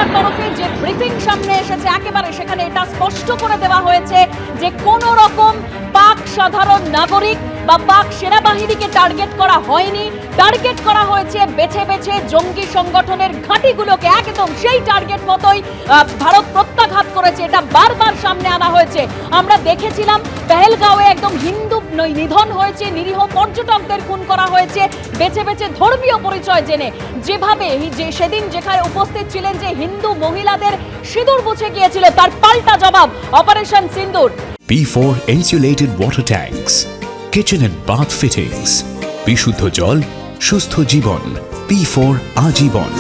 সেনার তরফে যে ব্রিফিং সামনে এসেছে একেবারে সেখানে এটা স্পষ্ট করে দেওয়া হয়েছে যে কোনো রকম পাক সাধারণ নাগরিক বা পাক সেনাবাহিনীকে টার্গেট করা হয়নি, টার্গেট করা হয়েছে বেছে বেছে জঙ্গি সংগঠনের ঘাঁটিগুলোকে। একদম সেই টার্গেট মতোই ভারত প্রত্যাঘাত করেছে, এটা বারবার সামনে আনা হয়েছে। আমরা দেখেছিলাম পেহেলগাঁওয়ে একদম হিন্দু নিধন হয়েছে, নিরীহ পর্যটকদের খুন করা হয়েছে বেছে বেছে ধর্মীয় পরিচয় জেনে। যেভাবে যে সেদিন যেখানে উপস্থিত ছিলেন যে হিন্দু মহিলাদের সিঁদুর মুছে গিয়েছিল, তার পাল্টা জবাব operation Sindoor. P4 insulated water tanks, kitchen and bath fittings, বিশুদ্ধ জল, সুস্থ জীবন, P4 আজীবন।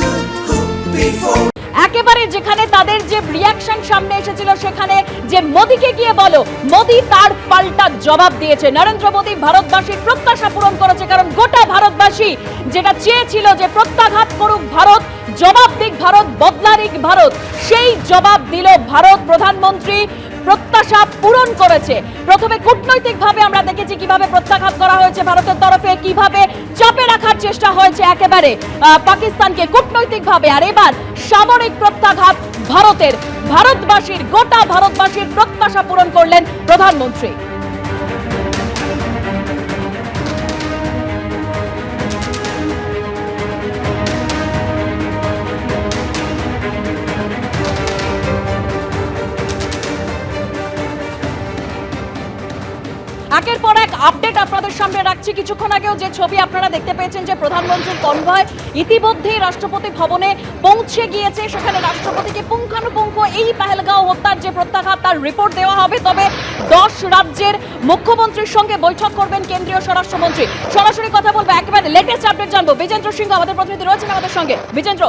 একেবারে যেখানে তাদের যে রিয়াকশন সামনে এসেছিল সেখানে যে মোদিকে গিয়ে বলো, মোদি তার পাল্টা জবাব দিয়েছে। নরেন্দ্র মোদি ভারতবাসীর প্রত্যাশা পূরণ করেছে, কারণ গোটা ভারতবাসী যেটা চেয়েছিল যে প্রত্যাঘাত করুক ভারত, জবাব দিক ভারত, বদলা দিক ভারত, সেই জবাব দিল ভারত। প্রধানমন্ত্রী প্রত্যাশা পূরণ করেছে। প্রথমে কূটনৈতিকভাবে আমরা দেখেছি কিভাবে প্রত্যাঘাত করা হয়েছে ভারতের তরফে, কিভাবে চাপে রাখার চেষ্টা হয়েছে একেবারে পাকিস্তানকে কূটনৈতিকভাবে, আর এবার সামরিক প্রত্যাঘাত ভারতের। ভারতবাসীর গোটা ভারতবাসীর প্রত্যাশা পূরণ করলেন প্রধানমন্ত্রী। একের পর এক আপডেট আপনাদের সামনে রাখছি। কিছুক্ষণ আগেও যে ছবি আপনারা দেখতে পেয়েছেন যে প্রধানমন্ত্রীর কনভয় ইতিমধ্যেই রাষ্ট্রপতি ভবনে পৌঁছে গিয়েছে। সেখানে রাষ্ট্রপতিকে পুঙ্খানুপুঙ্খ এই পেহেলগাঁও হত্যার যে প্রত্যাঘাত তার রিপোর্ট দেওয়া হবে। তবে 10 রাজ্যের মুখ্যমন্ত্রীর সঙ্গে বৈঠক করবেন কেন্দ্রীয় স্বরাষ্ট্রমন্ত্রী। সরাসরি কথা বলবো, একেবারে লেটেস্ট আপডেট জানবো। বিজেন্দ্র সিংহ আমাদের প্রতিনিধি রয়েছেন আমাদের সঙ্গে। বিজেন্দ্র,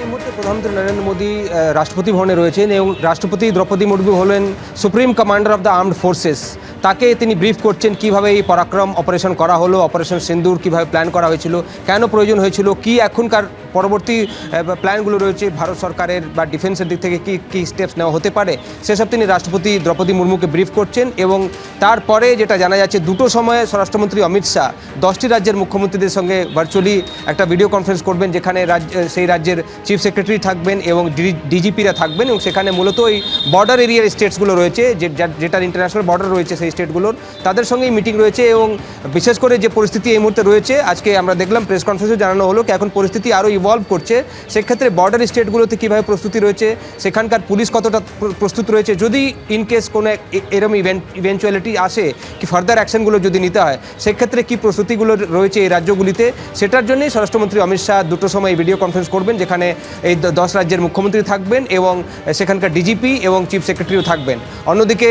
এই মুহূর্তে প্রধানমন্ত্রী নরেন্দ্র মোদী রাষ্ট্রপতি ভবনে রয়েছেন এবং রাষ্ট্রপতি দ্রৌপদী মুর্মু হলেন supreme commander of the armed forces. তাকে তিনি ব্রিফ করছেন কিভাবে এই পরাক্রম অপারেশন করা হলো, অপারেশন সিন্দুর কিভাবে প্ল্যান করা হয়েছিল, কেন প্রয়োজন হয়েছিল, কি এখনকার পরবর্তী প্ল্যানগুলো রয়েছে ভারত সরকারের বা ডিফেন্সের দিক থেকে কি কি স্টেপস নেওয়া হতে পারে, সেসব তিনি রাষ্ট্রপতি দ্রৌপদী মুর্মুকে ব্রিফ করছেন। এবং তারপরে যেটা জানা যাচ্ছে 2টোর সময় স্বরাষ্ট্রমন্ত্রী অমিত শাহ 10টি রাজ্যের মুখ্যমন্ত্রীদের সঙ্গে ভার্চুয়ালি একটা ভিডিও কনফারেন্স করবেন, যেখানে সেই রাজ্যের চিফ সেক্রেটারি থাকবেন এবং ডিজিপিরা থাকবেন। এবং সেখানে মূলত এই বর্ডার এরিয়ার স্টেটসগুলো রয়েছে, যেটার ইন্টারন্যাশনাল বর্ডার রয়েছে সেই স্টেটগুলোর, তাদের সঙ্গেই মিটিং রয়েছে। এবং বিশেষ করে যে পরিস্থিতি এই মুহূর্তে রয়েছে, আজকে আমরা দেখলাম প্রেস কনফারেন্সে জানানো হলো কি এখন পরিস্থিতি আরও ইভলভ করছে। সেক্ষেত্রে বর্ডার স্টেটগুলোতে কীভাবে প্রস্তুতি রয়েছে, সেখানকার পুলিশ কতটা প্রস্তুত রয়েছে, যদি ইনকেস কোনো এরকম ইভেন্চুয়ালিটি আসে কি ফার্দার অ্যাকশনগুলো যদি নিতে হয়, সেক্ষেত্রে কী প্রস্তুতিগুলো রয়েছে এই রাজ্যগুলিতে, সেটার জন্যই স্বরাষ্ট্রমন্ত্রী অমিত শাহ 2টোর সময় ভিডিও কনফারেন্স করবেন, যেখানে এই 10 রাজ্যের মুখ্যমন্ত্রী থাকবেন এবং সেখানকার ডিজিপি এবং চিফ সেক্রেটারিও থাকবেন। অন্যদিকে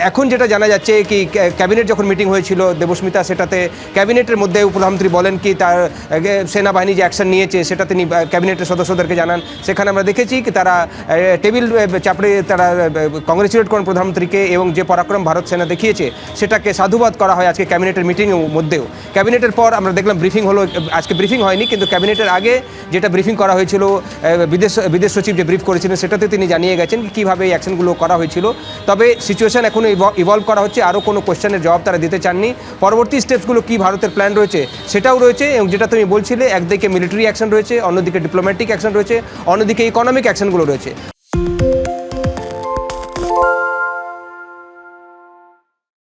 এখন যেটা জানা যাচ্ছে কি ক্যাবিনেট যখন মিটিং হয়েছিল দেবস্মিতা, সেটাতে ক্যাবিনেটের মধ্যে প্রধানমন্ত্রী বলেন কি তার সেনাবাহিনী যে অ্যাকশন নিয়েছে সেটা তিনি ক্যাবিনেটের সদস্যদেরকে জানান। সেখানে আমরা দেখেছি কি তারা টেবিল চাপড়ে তারা কংগ্রেচুলেট করেন প্রধানমন্ত্রীকে এবং যে পরাক্রম ভারত সেনা দেখিয়েছে সেটাকে সাধুবাদ করা হয় আজকে ক্যাবিনেটের মিটিংয়ের মধ্যেও। ক্যাবিনেটের পর আমরা দেখলাম ব্রিফিং হলো, আজকে ব্রিফিং হয়নি কিন্তু ক্যাবিনেটের আগে যেটা ব্রিফিং করা হয়েছিল, বিদেশ সচিব যে ব্রিফ করেছিলেন সেটাতে তিনি জানিয়ে গেছেন কীভাবে এই অ্যাকশনগুলো করা হয়েছিল। তবে সিচুয়েশন এখনও ইভলভ করা হচ্ছে, আরও কোনো কোয়েশ্চেনের জবাব তারা দিতে চাননি। পরবর্তী স্টেপসগুলো কী ভারতের প্ল্যান রয়েছে সেটাও রয়েছে, এবং যেটা তুমি বলছিলে একদিকে মিলিটারি অ্যাকশন রয়েছে, অন্যদিকে ডিপ্লোম্যাটিক অ্যাকশন রয়েছে, অন্যদিকে ইকোনমিক অ্যাকশনগুলো রয়েছে।